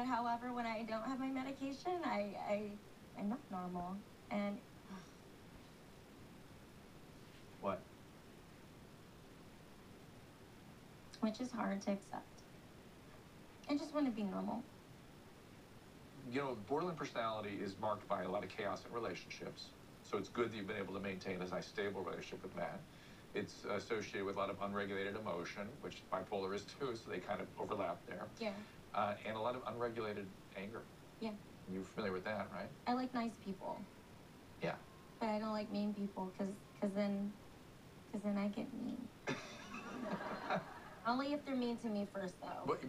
But however, when I don't have my medication, I'm not normal. And What? which is hard to accept. I just want to be normal. You know, borderline personality is marked by a lot of chaos in relationships. So it's good that you've been able to maintain a nice, stable relationship with Matt. It's associated with a lot of unregulated emotion, which bipolar is too, so they kind of overlap there. Yeah. And a lot of unregulated anger. Yeah. You're familiar with that, right? I like nice people, Yeah. but I don't like mean people because then I get mean. Only if they're mean to me first, though. But-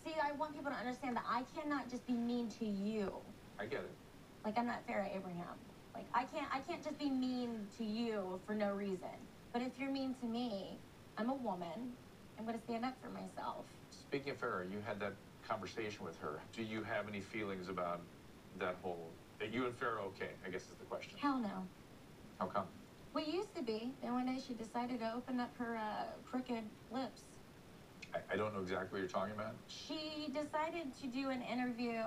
See, I want people to understand that I cannot just be mean to you. I get it. Like, I'm not Farrah Abraham. Like, I can't just be mean to you for no reason. But if you're mean to me, I'm a woman. I'm going to stand up for myself. Speaking of Farrah, you had that conversation with her. Do you have any feelings about that whole... Are you and Farrah okay, I guess is the question. Hell no. How come? We used to be. Then one day she decided to open up her crooked lips. I don't know exactly what you're talking about. She decided to do an interview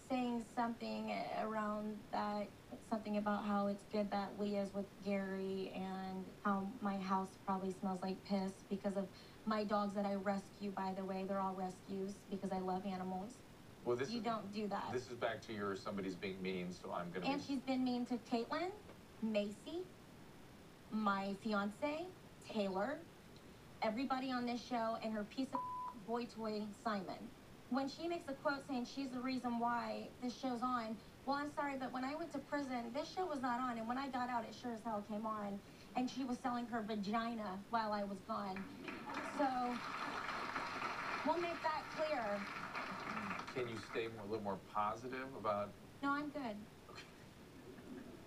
saying something around that, something about how it's good that Leah's with Gary and how my house probably smells like piss because of my dogs that I rescue, by the way. They're all rescues because I love animals. Well, don't do that. This is back to your somebody's being mean, so I'm going to... And she's been mean to Caitlin, Macy, my fiance, Taylor, everybody on this show, and her piece of boy toy, Simon. When she makes a quote saying she's the reason why this show's on, well, I'm sorry, but when I went to prison, this show was not on, and when I got out, it sure as hell came on, and she was selling her vagina while I was gone. So, we'll make that clear. Can you stay a little more positive about... No, I'm good. Okay.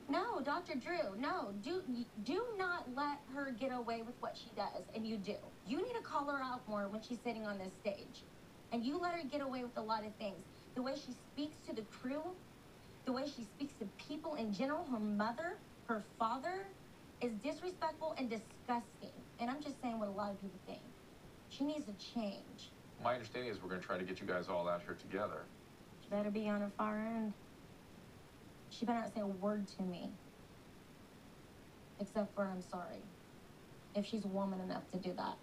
No, Dr. Drew, no. Do not let her get away with what she does, and you do. You need to call her out more when she's sitting on this stage. And you let her get away with a lot of things. The way she speaks to the crew, the way she speaks to people in general, her mother, her father, is disrespectful and disgusting. And I'm just saying what a lot of people think. She needs to change. My understanding is we're going to try to get you guys all out here together. She better be on her far end. She better not say a word to me. Except for I'm sorry. If she's woman enough to do that.